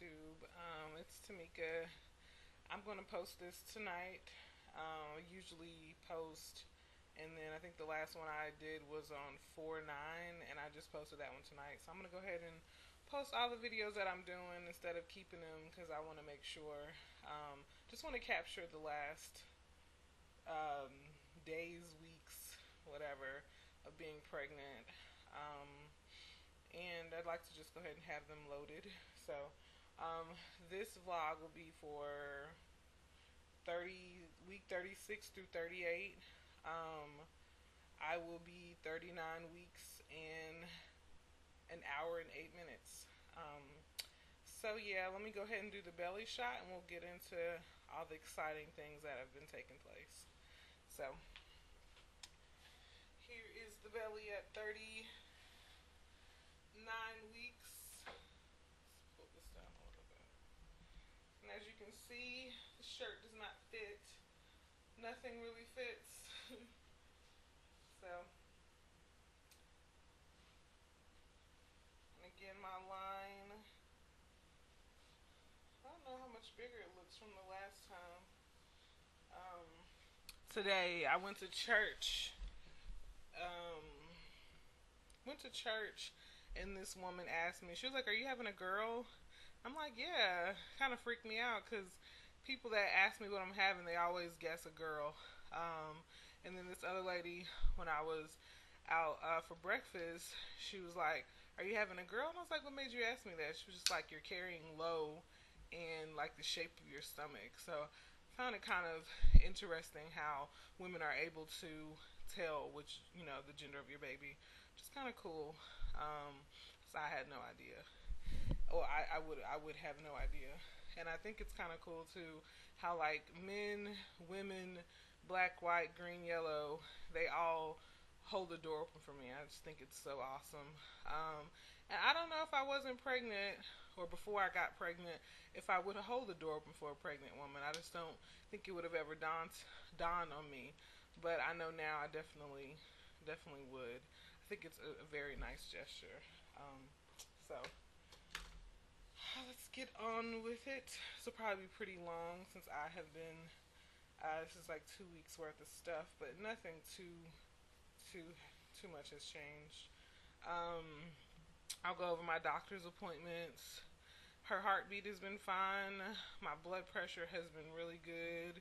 YouTube. It's Tamika. I'm going to post this tonight. I usually post, and then I think the last one I did was on 4/9, and I just posted that one tonight. So I'm going to go ahead and post all the videos that I'm doing instead of keeping them because I want to make sure. Just want to capture the last um, days, weeks, whatever, of being pregnant. And I'd like to just go ahead and have them loaded. So um, this vlog will be for week 36 through 38. I will be 39 weeks in an hour and 8 minutes. So yeah, let me go ahead and do the belly shot, and we'll get into all the exciting things that have been taking place. So here is the belly at 39 weeks. Let's pull this down a little bit. And as you can see, the shirt does not fit. Nothing really fits. So, and again, my line. I don't know how much bigger it looks from the last time. Today, I went to church. Um, went to church, and this woman asked me, she was like, "Are you having a girl?" I'm like, "Yeah." Kind of freaked me out because people that ask me what I'm having, they always guess a girl. And then this other lady, when I was out for breakfast, she was like, "Are you having a girl?" And I was like, "What made you ask me that?" She was just like, "You're carrying low and like the shape of your stomach." So I found it kind of interesting how women are able to tell which, the gender of your baby. Just kind of cool. So I had no idea. Well, I would have no idea. And I think it's kind of cool too how like men, women, black, white, green, yellow, they all hold the door open for me. I just think it's so awesome. And I don't know if I wasn't pregnant or before I got pregnant, if I would have hold the door open for a pregnant woman. I just don't think it would have ever dawned on me. But I know now I definitely would. I think it's a very nice gesture. So let's get on with it. This will probably be pretty long since I have been. This is like 2 weeks worth of stuff, but nothing too too much has changed. Um, I'll go over my doctor's appointments. Her heartbeat has been fine. My blood pressure has been really good.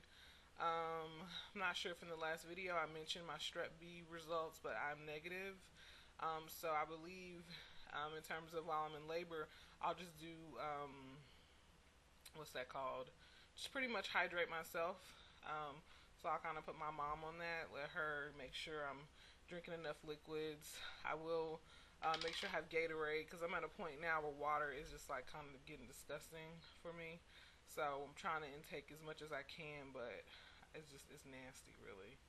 I'm not sure if in the last video I mentioned my strep B results, but I'm negative. So I believe in terms of while I'm in labor, I'll just do, what's that called? Just pretty much hydrate myself. So I'll kind of put my mom on that, let her make sure I'm drinking enough liquids. I will make sure I have Gatorade because I'm at a point now where water is just like kind of getting disgusting for me. So I'm trying to intake as much as I can, but it's nasty really.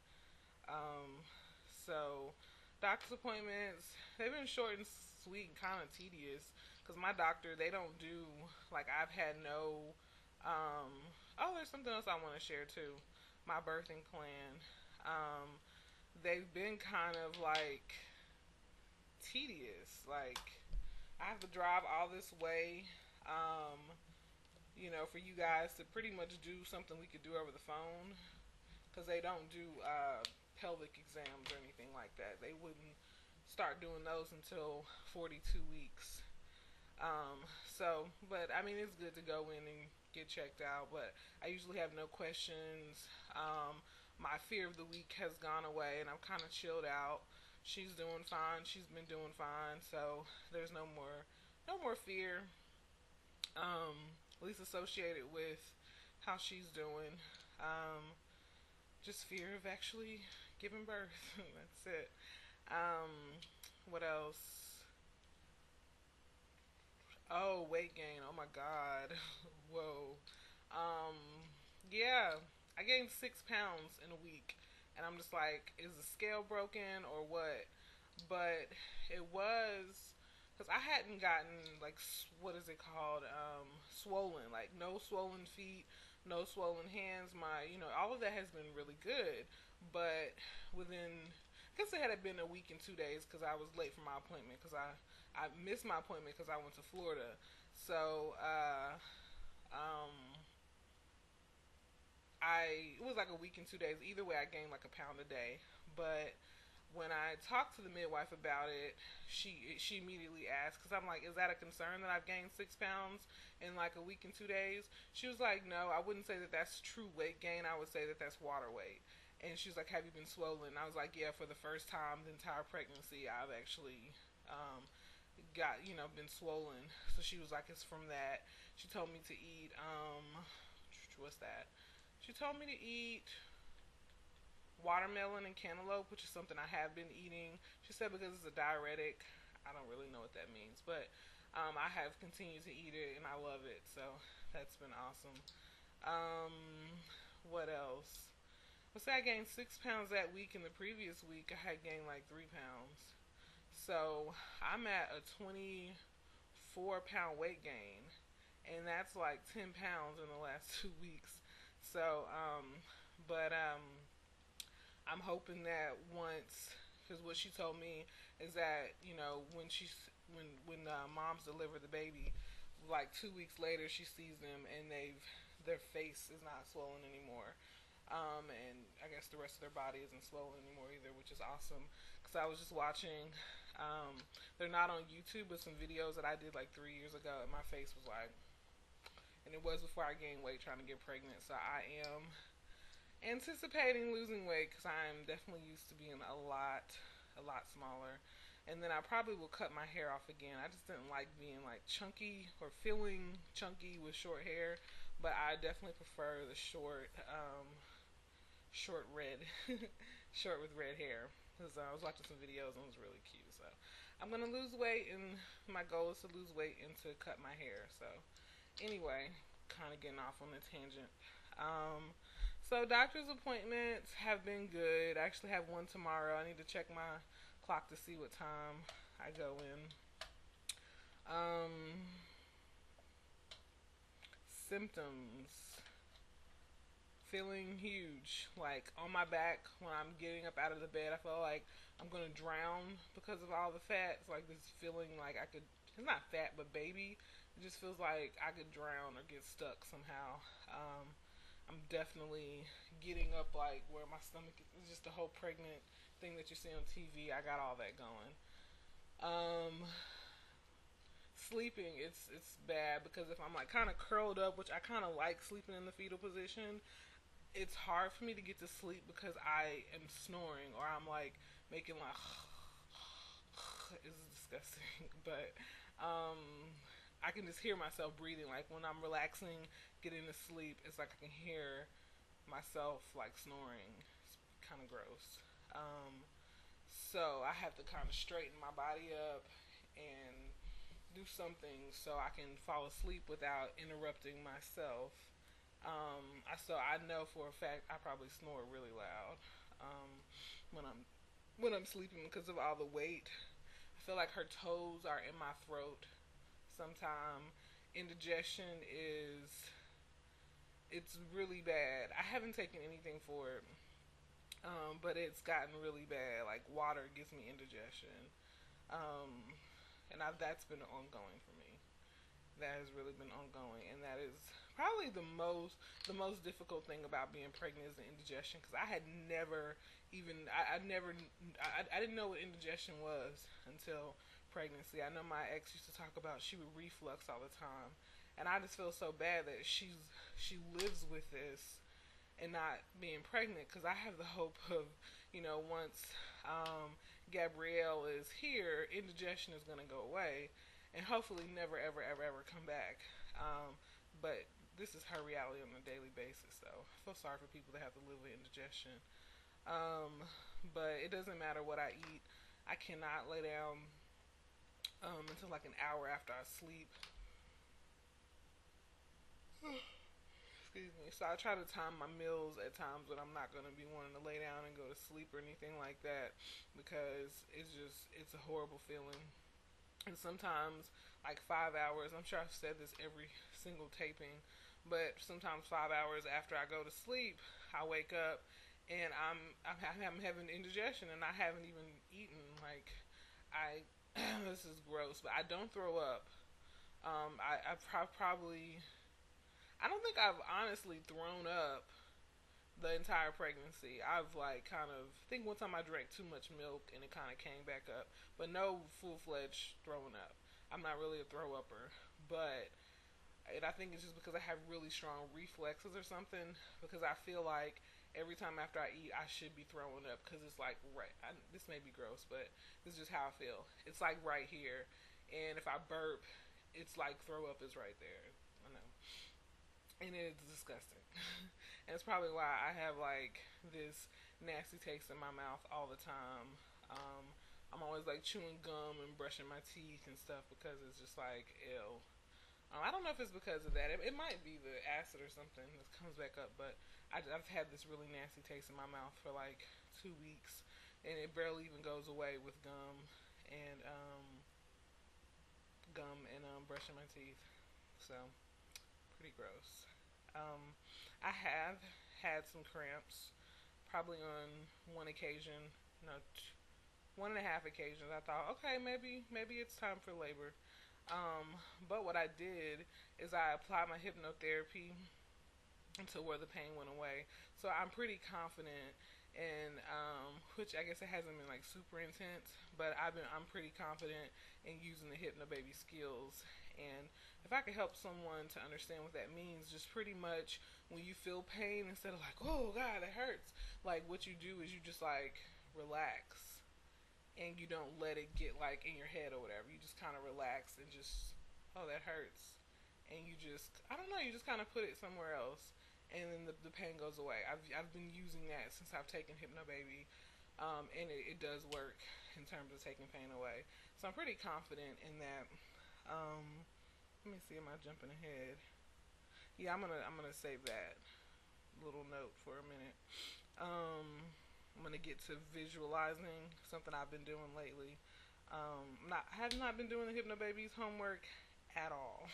Um, so doctor's appointments, they've been short and sweet and kind of tedious because my doctor, they don't do, like I've had no, oh, there's something else I want to share too. My birthing plan. Um, they've been kind of like tedious. Like I have to drive all this way, for you guys to pretty much do something we could do over the phone because they don't do pelvic exams or anything like that. They wouldn't start doing those until 42 weeks. But I mean, it's good to go in and get checked out, but I usually have no questions. My fear of the week has gone away and I'm kind of chilled out. She's doing fine. She's been doing fine. So there's no more fear, at least associated with how she's doing. Um, just fear of actually giving birth. That's it. Um, what else? Oh, weight gain. Oh my God. Whoa. Um, yeah, I gained 6 pounds in a week, and I'm just like, is the scale broken or what? But it was because I hadn't gotten like what is it called? Swollen. Like no swollen feet, no swollen hands. All of that has been really good, but within I guess it had been a week and 2 days because I was late for my appointment because I missed my appointment because I went to Florida. So um, it was like a week and 2 days. Either way, I gained like a pound a day. But when I talked to the midwife about it, she immediately asked, because I'm like, is that a concern that I've gained 6 pounds in like a week and 2 days? She was like, no, I wouldn't say that that's true weight gain. I would say that that's water weight. And she was like, have you been swollen? I was like, yeah, for the first time the entire pregnancy, I've actually got, been swollen. So she was like, it's from that. She told me to eat, what's that? She told me to eat watermelon and cantaloupe, which is something I have been eating. She said because it's a diuretic. I don't really know what that means, but I have continued to eat it and I love it. So that's been awesome. Um, what else? Let's say I gained 6 pounds that week. In the previous week, I had gained like 3 pounds. So I'm at a 24-pound weight gain, and that's like 10 pounds in the last 2 weeks. So, I'm hoping that once, because what she told me is that when moms deliver the baby, like 2 weeks later she sees them and their face is not swollen anymore. And I guess the rest of their body isn't swollen anymore either, which is awesome. Because I was just watching, they're not on YouTube, but some videos that I did like 3 years ago, and my face was like, and it was before I gained weight trying to get pregnant. So I am anticipating losing weight because I'm definitely used to being a lot smaller. And then I probably will cut my hair off again. I just didn't like being like chunky or feeling chunky with short hair, but I definitely prefer the short red, short with red hair. Because I was watching some videos and it was really cute. So I'm gonna lose weight, and my goal is to lose weight and to cut my hair. So anyway, kind of getting off on a tangent. So doctor's appointments have been good. I actually have one tomorrow. I need to check my clock to see what time I go in. Um, Symptoms. Feeling huge. Like on my back when I'm getting up out of the bed, I feel like I'm gonna drown because of all the fat. It's like this feeling like I could. It's not fat, but baby. It just feels like I could drown or get stuck somehow. I'm definitely getting up like where my stomach is, just the whole pregnant thing that you see on TV. I got all that going. Um, Sleeping, it's bad because if I'm like kind of curled up, which I kind of like sleeping in the fetal position, it's hard for me to get to sleep because I am snoring or I'm like making like it's disgusting, but um, I can just hear myself breathing. Like when I'm relaxing, getting to sleep, it's like I can hear myself like snoring. It's kind of gross. Um, so I have to kind of straighten my body up and do something so I can fall asleep without interrupting myself. So I know for a fact I probably snore really loud when I'm sleeping because of all the weight. I feel like her toes are in my throat. Sometime indigestion is it's really bad. I haven't taken anything for it, but it's gotten really bad. Like water gives me indigestion, um, and that's been ongoing for me. That has really been ongoing, and that is probably the most difficult thing about being pregnant is the indigestion. Because I had never even I didn't know what indigestion was until pregnancy. I know my ex used to talk about she would reflux all the time, and I just feel so bad that she lives with this and not being pregnant because I have the hope of once Gabrielle is here, indigestion is gonna go away, and hopefully never ever ever ever come back. But this is her reality on a daily basis, so I feel sorry for people that have to live with indigestion. Um, but it doesn't matter what I eat. I cannot lay down until like an hour after I sleep. Excuse me. So I try to time my meals at times when I'm not going to be wanting to lay down and go to sleep or anything like that because it's a horrible feeling. And sometimes like 5 hours. I'm sure I've said this every single taping, but sometimes 5 hours after I go to sleep, I wake up and I'm having indigestion and I haven't even eaten. Like I this is gross, but I don't throw up. Probably, I don't think I've honestly thrown up the entire pregnancy. I've like kind of I think one time I drank too much milk and it kind of came back up, but no full fledged throwing up. I'm not really a throw upper, but and I think it's just because I have really strong reflexes or something. Because I feel like every time after I eat, I should be throwing up because it's like right. This may be gross, but this is just how I feel. It's like right here, and if I burp, it's like throw up is right there. I know, and it's disgusting. And it's probably why I have like this nasty taste in my mouth all the time. Um, I'm always like chewing gum and brushing my teeth and stuff because it's just like ew. I don't know if it's because of that. It might be the acid or something that comes back up, but I've had this really nasty taste in my mouth for like 2 weeks, and it barely even goes away with and brushing my teeth. So pretty gross. Um, I have had some cramps, probably on one occasion, no, one and a half occasions. I thought, okay, maybe it's time for labor. But what I did is I applied my hypnotherapy until where the pain went away. So I'm pretty confident in which I guess it hasn't been like super intense, but I'm pretty confident in using the hypno baby skills. And if I could help someone to understand what that means, just pretty much when you feel pain, instead of like, oh god, that hurts, like what you do is you just like relax and you don't let it get like in your head or whatever. You just kind of relax and just, oh, that hurts. And you just, I don't know, you just kind of put it somewhere else. And then the pain goes away. I've been using that since I've taken Hypno Baby, and it does work in terms of taking pain away. So I'm pretty confident in that. Let me see, am I jumping ahead? Yeah, I'm gonna save that little note for a minute. I'm gonna get to visualizing, something I've been doing lately. I have not been doing the Hypno Baby's homework at all,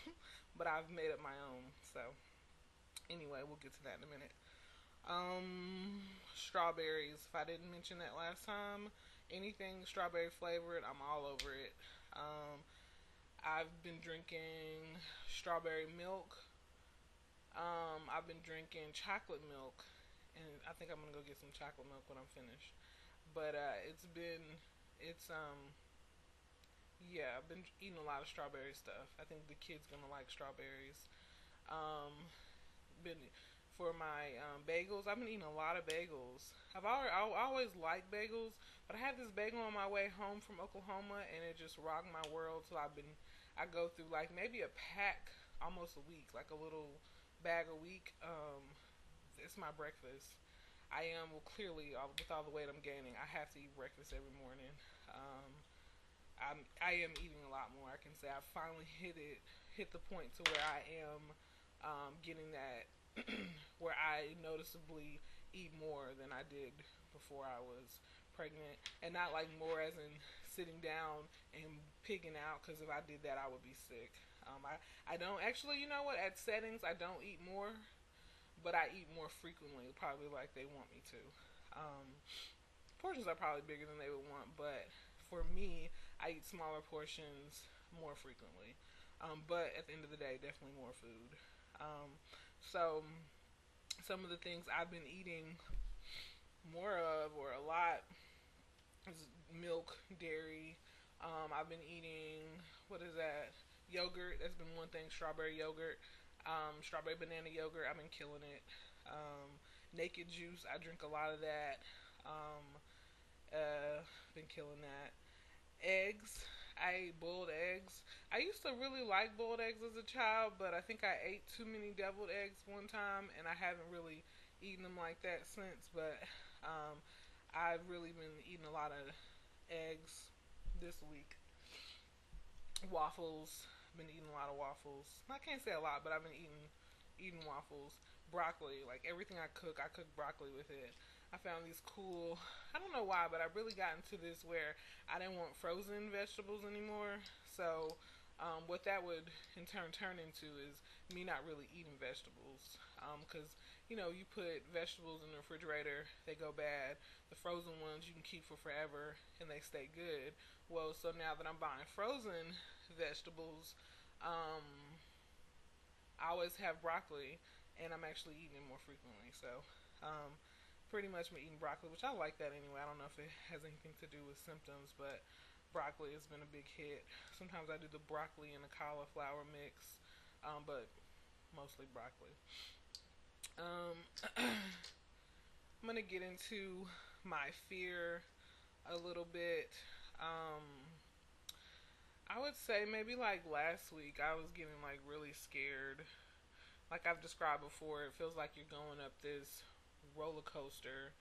but I've made up my own. So anyway, we'll get to that in a minute. Strawberries. If I didn't mention that last time, anything strawberry flavored, I'm all over it. I've been drinking strawberry milk. I've been drinking chocolate milk, and I think I'm gonna go get some chocolate milk when I'm finished. But it's yeah, I've been eating a lot of strawberry stuff. I think the kids gonna like strawberries. Um, been for my bagels. I've been eating a lot of bagels. I always liked bagels, but I had this bagel on my way home from Oklahoma, and it just rocked my world. So I go through like maybe a pack almost a week, like a little bag a week. It's my breakfast. I am well clearly with all the weight I'm gaining. I have to eat breakfast every morning. Um, I am eating a lot more. I can say I finally hit the point to where I am getting that where I noticeably eat more than I did before I was pregnant, and not like more as in sitting down and pigging out. Because if I did that, I would be sick. I don't actually. You know what? At settings, I don't eat more, but I eat more frequently, probably like they want me to. Portions are probably bigger than they would want, but for me, I eat smaller portions more frequently. But at the end of the day, definitely more food. So some of the things I've been eating more of or a lot is milk, dairy. I've been eating, what is that? Yogurt. That's been one thing. Strawberry yogurt. Strawberry banana yogurt. I've been killing it. Naked juice. I drink a lot of that. Um, been killing that. Eggs. I ate boiled eggs. I used to really like boiled eggs as a child, but I think I ate too many deviled eggs one time, and I haven't really eaten them like that since. But I've really been eating a lot of eggs this week. Waffles. Been eating a lot of waffles. I can't say a lot, but I've been eating waffles. Broccoli. Like everything I cook broccoli with it. I found these cool. I don't know why, but I really got into this where I didn't want frozen vegetables anymore. So, what that would in turn into is me not really eating vegetables. Because you put vegetables in the refrigerator, they go bad. The frozen ones you can keep for forever, and they stay good. Well, so now that I'm buying frozen vegetables, Um, I always have broccoli, and I'm actually eating it more frequently. So, pretty much been eating broccoli, which I like that anyway. I don't know if it has anything to do with symptoms, but broccoli has been a big hit. Sometimes I do the broccoli and the cauliflower mix, but mostly broccoli. Um, I'm gonna get into my fear a little bit. Um, I would say maybe like last week I was getting like really scared. Like I've described before, it feels like you're going up this roller coaster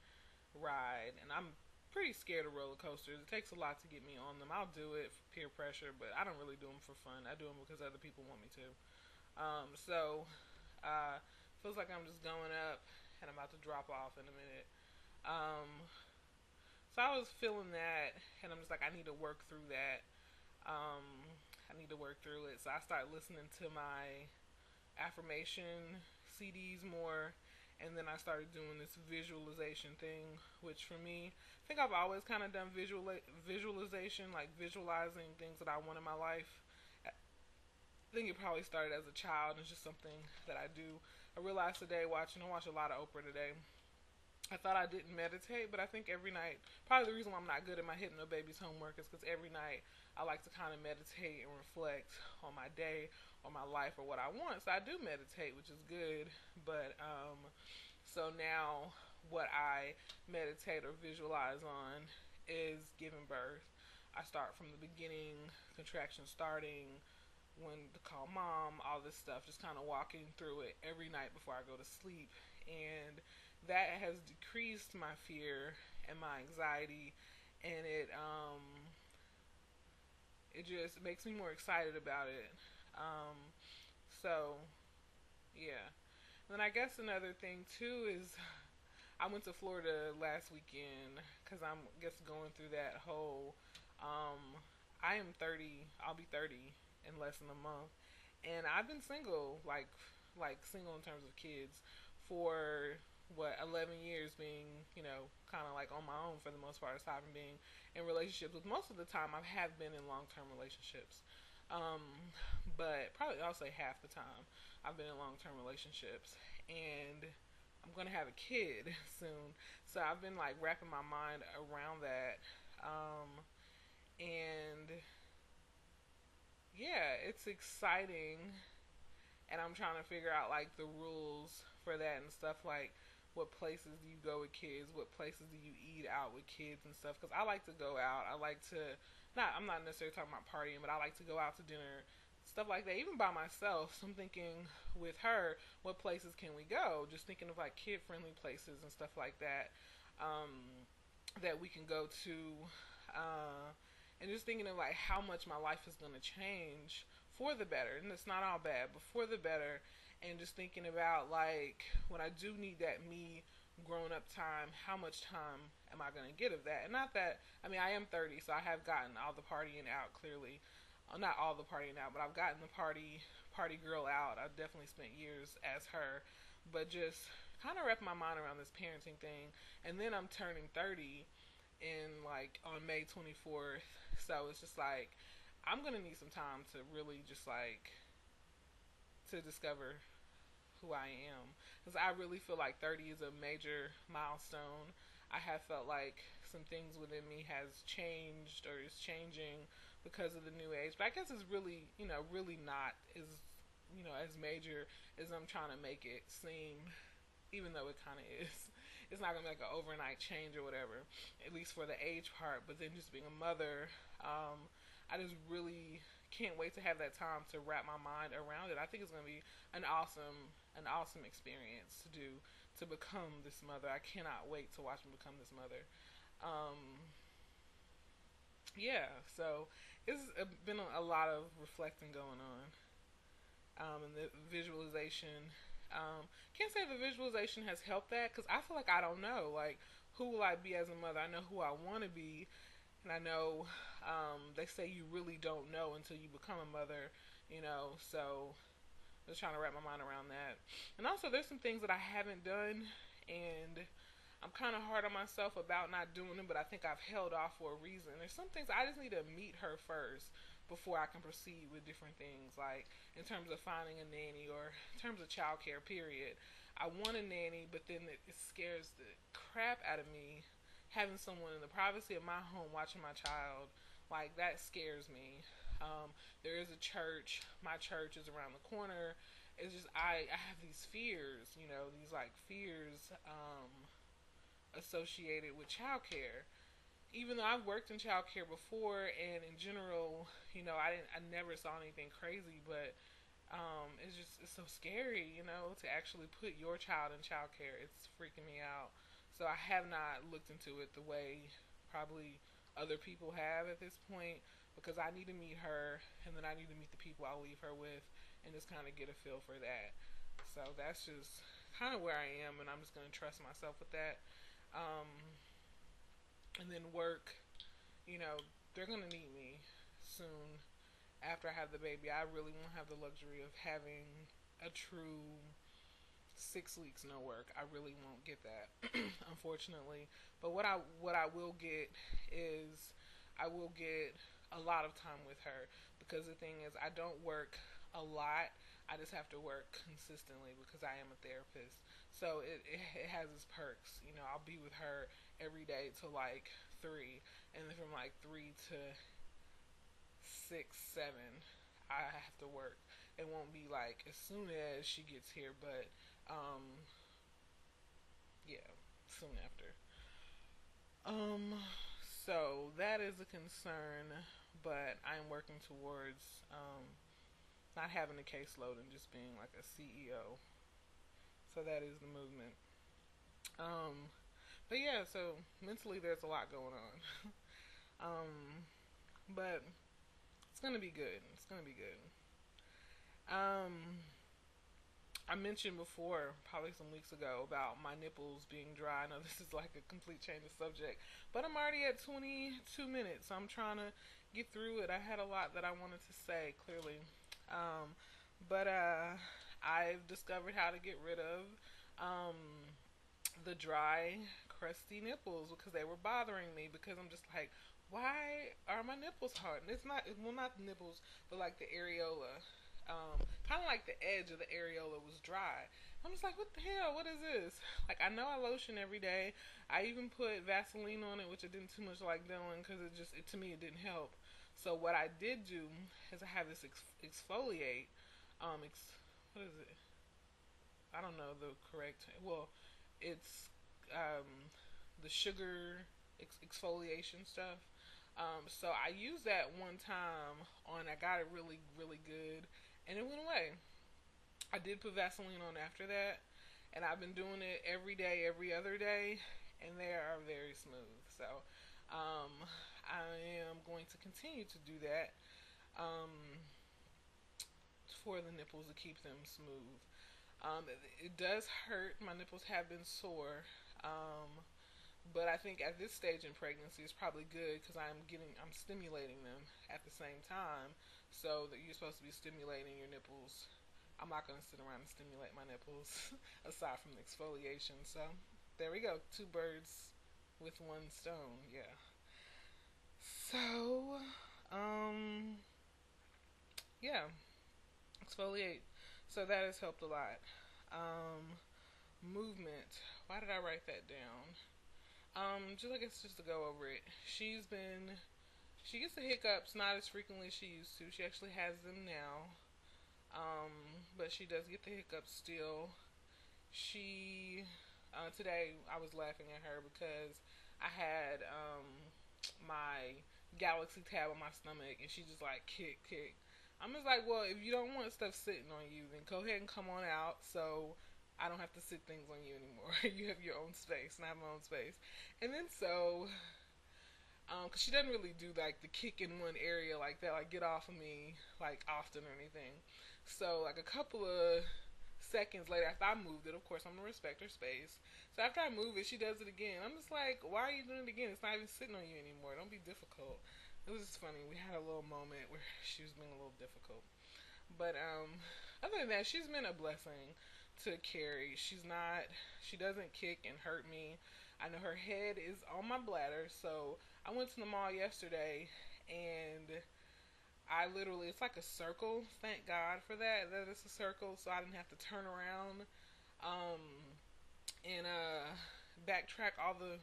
ride, and I'm pretty scared of roller coasters. It takes a lot to get me on them. I'll do it for peer pressure, but I don't really do them for fun. I do them because other people want me to. So feels like I'm just going up, and I'm about to drop off in a minute. Um, so I was feeling that, and I'm just like, I need to work through that. Um, I need to work through it. So I started listening to my affirmation CDs more, and then I started doing this visualization thing, which for me, I think I've always kind of done visualization, like visualizing things that I want in my life. I think it probably started as a child. It's just something that I do. I realized today I watch a lot of Oprah today. I thought I didn't meditate, but I think every night, probably the reason why I'm not good at my hitting the baby's homework is because every night I like to kind of meditate and reflect on my day or my life or what I want. So I do meditate, which is good. But so now what I meditate or visualize on is giving birth. I start from the beginning, contraction starting, when to call mom, all this stuff, just kind of walking through it every night before I go to sleep. And that has decreased my fear and my anxiety, and it just makes me more excited about it. So yeah. And then I guess another thing too is I went to Florida last weekend because I'm just going through that whole. I am 30. I'll be 30 in less than a month, and I've been single, like single in terms of kids, for what 11 years, being kind of like on my own for the most part. Aside from being in relationships, with most of the time I have been in long term relationships. But probably I'll say half the time I've been in long term relationships, and I'm gonna have a kid soon. So I've been like wrapping my mind around that. And yeah, it's exciting, and I'm trying to figure out like the rules for that and stuff, like what places do you go with kids, what places do you eat out with kids and stuff, because I like to go out. I like to, not I'm not necessarily talking about partying, but I like to go out to dinner, stuff like that, even by myself. So I'm thinking with her, what places can we go, just thinking of like kid friendly places and stuff like that, that we can go to, uh, and just thinking of like how much my life is going to change for the better. And it's not all bad, but for the better. And just thinking about like when I do need that me grown up time, how much time am I going to get of that? And not that, I mean, I am 30, so I have gotten all the partying out clearly. Not all the partying out, but I've gotten the party girl out. I've definitely spent years as her, but just kind of wrap my mind around this parenting thing. And then I'm turning 30 in like on May 24th. So it's just like I'm gonna need some time to really just like to discover who I am, because I really feel like 30 is a major milestone. I have felt like some things within me has changed or is changing because of the new age, but I guess it's really really not as as major as I'm trying to make it seem, even though it kind of is. It's not gonna be like an overnight change or whatever, at least for the age part. But then just being a mother, I just really can't wait to have that time to wrap my mind around it. I think it's gonna be an awesome experience to do, to become this mother. I cannot wait to watch me become this mother. Um, yeah, so it's been a lot of reflecting going on, and the visualization. Can't say the visualization has helped that, because I feel like I don't know, like, who will I be as a mother. I know who I want to be, and I know, they say you really don't know until you become a mother, so I'm just trying to wrap my mind around that. And also, there's some things that I haven't done, and I'm kind of hard on myself about not doing them, but I think I've held off for a reason. There's some things I just need to meet her first before I can proceed with different things, like in terms of finding a nanny or in terms of childcare. Period. I want a nanny, but then it scares the crap out of me having someone in the privacy of my home watching my child. Like that scares me. There is a church. My church is around the corner. It's just I have these fears, these like fears associated with childcare. Even though I've worked in childcare before, and in general, I never saw anything crazy, but it's so scary, to actually put your child in childcare. It's freaking me out. So I have not looked into it the way probably other people have at this point, because I need to meet her, and then I need to meet the people I'll leave her with, and just kind of get a feel for that. So that's just kind of where I am, and I'm just gonna trust myself with that. Um, and then work, you know, they're gonna need me soon after I have the baby. I really won't have the luxury of having a true 6 weeks no work. I really won't get that, unfortunately. But what I will get is I will get a lot of time with her, because the thing is I don't work a lot. I just have to work consistently because I am a therapist. So it has its perks. I'll be with her every day till like 3, and then from like 3 to 6, 7, I have to work. It won't be like as soon as she gets here, but um, yeah, soon after. Um, so that is a concern, but I'm working towards not having a caseload and just being like a CEO. So that is the movement. Um, but yeah, so mentally there's a lot going on. But it's gonna be good. It's gonna be good. Um, I mentioned before, probably some weeks ago, about my nipples being dry. I know this is like a complete change of subject, but I'm already at 22 minutes. So I'm trying to get through it. I had a lot that I wanted to say, clearly. Um, but I've discovered how to get rid of um, the dry, crusty nipples, because they were bothering me. Because I'm just like, why are my nipples hard? And it's not, well, not the nipples, but like the areola. Kind of like the edge of the areola was dry. I'm just like, what the hell? What is this? Like, I know I lotion every day. I even put Vaseline on it, which I didn't too much like doing, because to me, it didn't help. So what I did do is I have this exfoliate. What is it? I don't know the correct. Well, it's the sugar exfoliation stuff. So I used that one time on. I got it really, really good, and it went away. I did put Vaseline on after that, and I've been doing it every day, every other day, and they are very smooth. So um, I am going to continue to do that for the nipples to keep them smooth. It does hurt. My nipples have been sore. But I think at this stage in pregnancy, it's probably good because I'm stimulating them at the same time. So that you're supposed to be stimulating your nipples. I'm not going to sit around and stimulate my nipples aside from the exfoliation. So there we go. Two birds with one stone. Yeah. So, um, yeah, exfoliate. So that has helped a lot. Um, movement. Why did I write that down? Just I guess just to go over it. She gets the hiccups not as frequently as she used to. She actually has them now. But she does get the hiccups still. She Today I was laughing at her because I had my Galaxy tab on my stomach, and she just like kick. I'm just like, well, if you don't want stuff sitting on you, then go ahead and come on out. So I don't have to sit things on you anymore. You have your own space, and I have my own space. And then cause she doesn't really do like the kick in one area like that, like get off of me like often or anything. So like a couple of seconds later, after I moved it, of course I'm gonna respect her space. So after I move it, she does it again. I'm just like, why are you doing it again? It's not even sitting on you anymore. Don't be difficult. It was just funny. We had a little moment where she was being a little difficult. But other than that, she's been a blessing to carry. She doesn't kick and hurt me. I know her head is on my bladder, so I went to the mall yesterday, and I literally, it's like a circle. Thank God for that. That it's a circle, so I didn't have to turn around um, and backtrack all the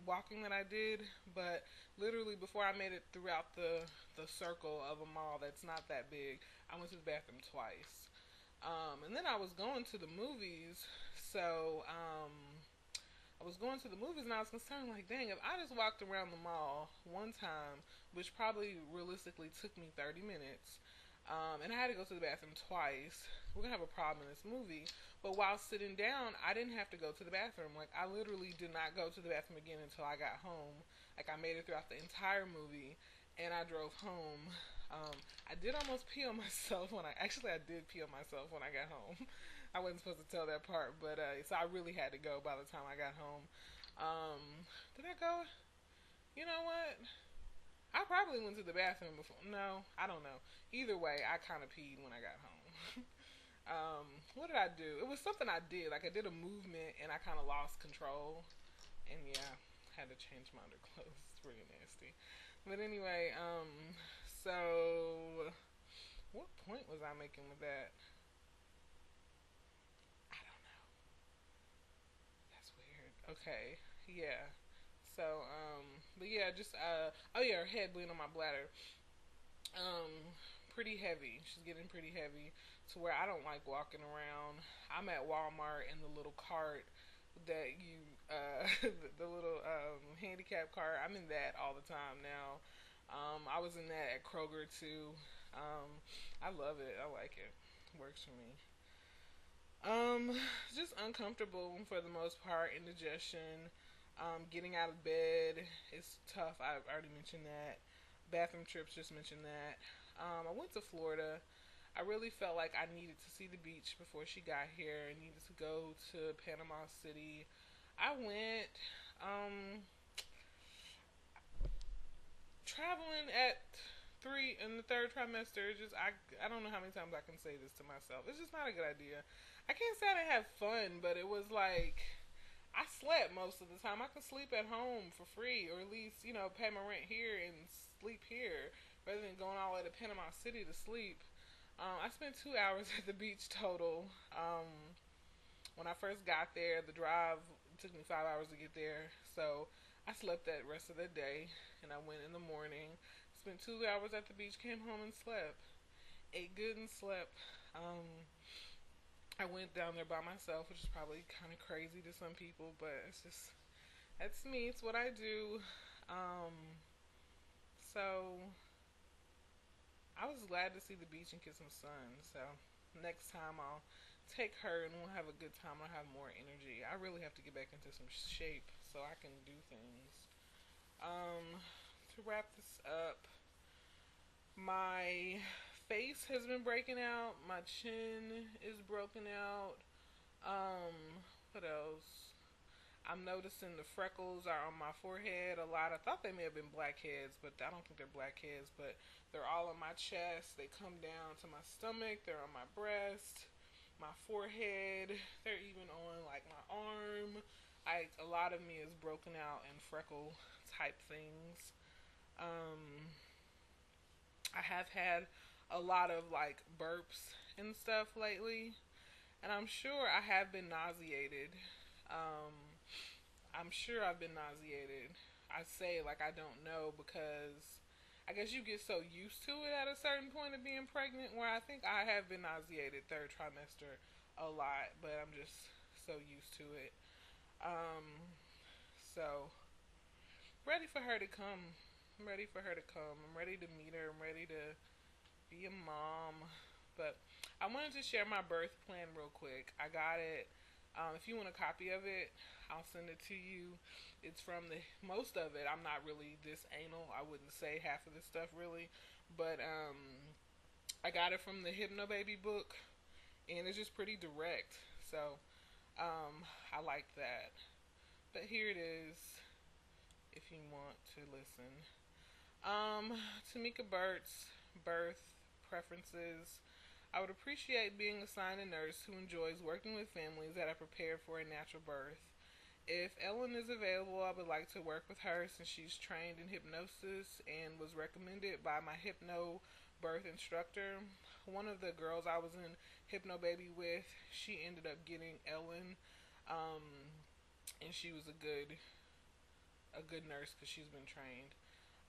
walking that I did. But literally, before I made it throughout the circle of a mall that's not that big, I went to the bathroom twice. And then I was going to the movies, so I was going to the movies and I was concerned, like, dang, if I just walked around the mall one time, which probably realistically took me 30 minutes, and I had to go to the bathroom twice, we're gonna have a problem in this movie. But while sitting down, I didn't have to go to the bathroom. Like, I literally did not go to the bathroom again until I got home. Like, I made it throughout the entire movie, and I drove home. Um, I did almost pee on myself when I did pee on myself when I got home. I wasn't supposed to tell that part, but so I really had to go by the time I got home. Did I go? You know what? I probably went to the bathroom before. No, I don't know. Either way, I kind of peed when I got home. What did I do? It was something I did. Like, I did a movement and I kind of lost control. And yeah, had to change my underclothes. It's pretty nasty. But anyway, so what point was I making with that? I don't know. That's weird. Okay, yeah. So, but yeah, just oh yeah, her head bleeding on my bladder. Pretty heavy. She's getting pretty heavy to where I don't like walking around. I'm at Walmart in the little cart that you, the little handicap cart. I'm in that all the time now. I was in that at Kroger too. I love it. I like it. Works for me. Um, just uncomfortable for the most part. Indigestion. Getting out of bed is tough. I already mentioned that. Bathroom trips, just mentioned that. I went to Florida. I really felt like I needed to see the beach before she got here. I needed to go to Panama City. I went traveling at three in the third trimester. Just I don't know how many times I can say this to myself. It's just not a good idea. I can't say I didn't have fun, but it was like I slept most of the time. I could sleep at home for free, or at least pay my rent here and sleep here, rather than going all the way to Panama City to sleep. I spent 2 hours at the beach total. When I first got there, the drive took me 5 hours to get there, so I slept that rest of the day, and I went in the morning. Spent 2 hours at the beach, came home and slept. Ate good and slept. I went down there by myself, which is probably kind of crazy to some people, but it's just that's me. It's what I do. Um, so I was glad to see the beach and get some sun. So next time I'll take her and we'll have a good time. I'll have more energy. I really have to get back into some shape so I can do things. To wrap this up, my face has been breaking out. My chin is broken out. What else? I'm noticing the freckles are on my forehead a lot. I thought they may have been blackheads, but I don't think they're blackheads. But they're all on my chest. They come down to my stomach. They're on my breast, my forehead. They're even on like my arm. A lot of me is broken out in freckle type things. Um, I have had a lot of like burps and stuff lately, and I'm sure I have been nauseated. Um, I'm sure I've been nauseated. I say like I don't know because I guess you get so used to it at a certain point of being pregnant where I think I have been nauseated third trimester a lot, but I'm just so used to it. Um, so ready for her to come. I'm ready for her to come. I'm ready to meet her. I'm ready to be a mom. But I wanted to share my birth plan real quick. I got it. If you want a copy of it, I'll send it to you. It's from the most of it. I'm not really this anal. I wouldn't say half of this stuff really, but I got it from the Hypno Baby book, and it's just pretty direct. So I like that. But here it is, if you want to listen. Tamika Burt's birth preferences. I would appreciate being assigned a nurse who enjoys working with families that are prepared for a natural birth. If Ellen is available, I would like to work with her since she's trained in hypnosis and was recommended by my hypno birth instructor. One of the girls I was in Hypno Baby with, she ended up getting Ellen, um, and she was a good nurse because she's been trained.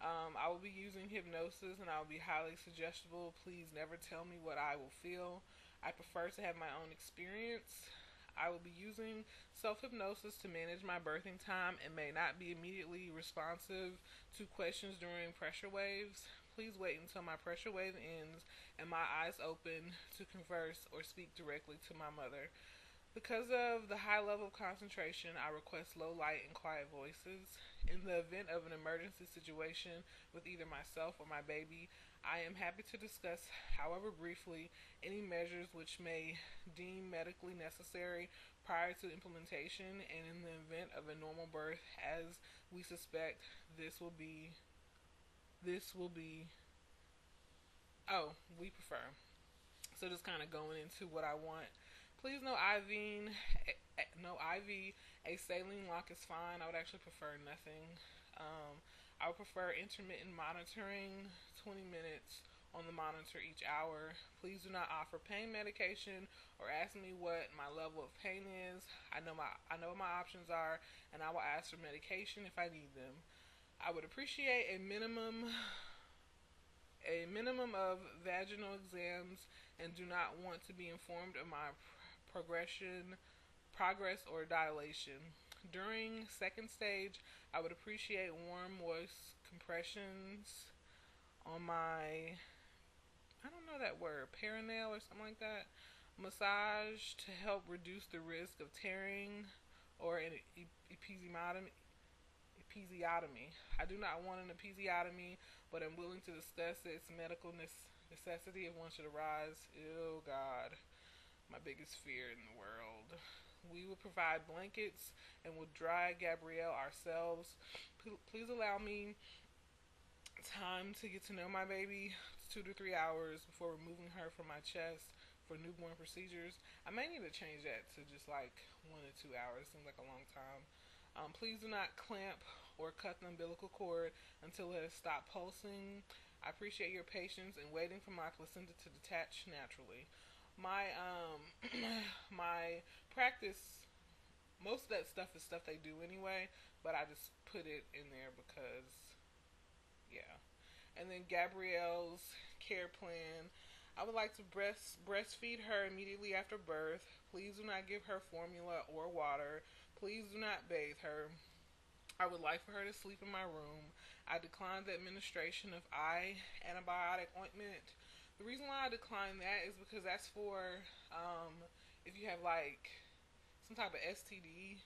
I will be using hypnosis and I will be highly suggestible. Please never tell me what I will feel. I prefer to have my own experience. I will be using self hypnosis to manage my birthing time and may not be immediately responsive to questions during pressure waves. Please wait until my pressure wave ends and my eyes open to converse or speak directly to my mother. Because of the high level of concentration, I request low light and quiet voices. In the event of an emergency situation with either myself or my baby, I am happy to discuss, however briefly, any measures which may deem medically necessary prior to implementation, and in the event of a normal birth, as we suspect, this will be we prefer. So just kind of going into what I want. Please no IV, no IV. A saline lock is fine. I would actually prefer nothing. I would prefer intermittent monitoring, 20 minutes on the monitor each hour. Please do not offer pain medication or ask me what my level of pain is. I know what my options are, and I will ask for medication if I need them. I would appreciate a minimum of vaginal exams and do not want to be informed of my progression, progress, or dilation. During second stage, I would appreciate warm, moist compressions on my, I don't know that word, perineal or something like that. Massage to help reduce the risk of tearing or an episiotomy. I do not want an episiotomy, but I'm willing to discuss its medical necessity if one should arise. Oh God, my biggest fear in the world. We will provide blankets and will dry Gabrielle ourselves. Please allow me time to get to know my baby. It's 2 to 3 hours before removing her from my chest for newborn procedures. I may need to change that to just like 1 to 2 hours. Seems like a long time. Please do not clamp or cut the umbilical cord until it has stopped pulsing. I appreciate your patience in waiting for my placenta to detach naturally. My my practice, most of that stuff is stuff they do anyway, but I just put it in there because yeah. And then Gabrielle's care plan. I would like to breastfeed her immediately after birth. Please do not give her formula or water. Please do not bathe her. I would like for her to sleep in my room. I declined the administration of eye antibiotic ointment. The reason why I declined that is because that's for if you have like some type of STD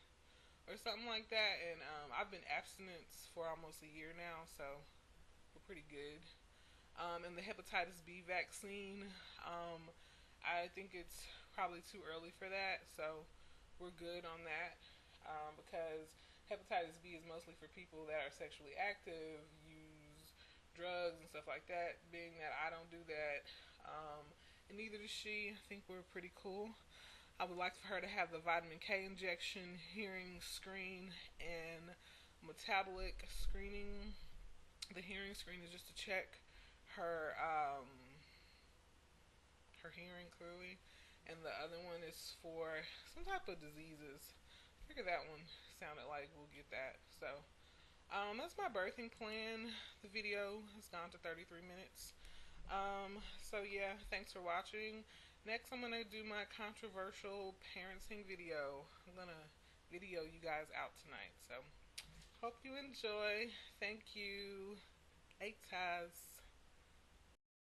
or something like that. And I've been abstinent for almost a year now, so we're pretty good. And the hepatitis B vaccine, I think it's probably too early for that, so we're good on that because hepatitis B is mostly for people that are sexually active, use drugs and stuff like that. Being that I don't do that, and neither does she, I think we're pretty cool. I would like for her to have the vitamin K injection, hearing screen, and metabolic screening. The hearing screen is just to check her her hearing clearly, and the other one is for some type of diseases. I figure that one sounded like we'll get that. So that's my birthing plan. The video has gone to 33 minutes. So yeah, thanks for watching. Next, I'm gonna do my controversial parenting video. I'm gonna video you guys out tonight. So hope you enjoy. Thank you. Eight ties.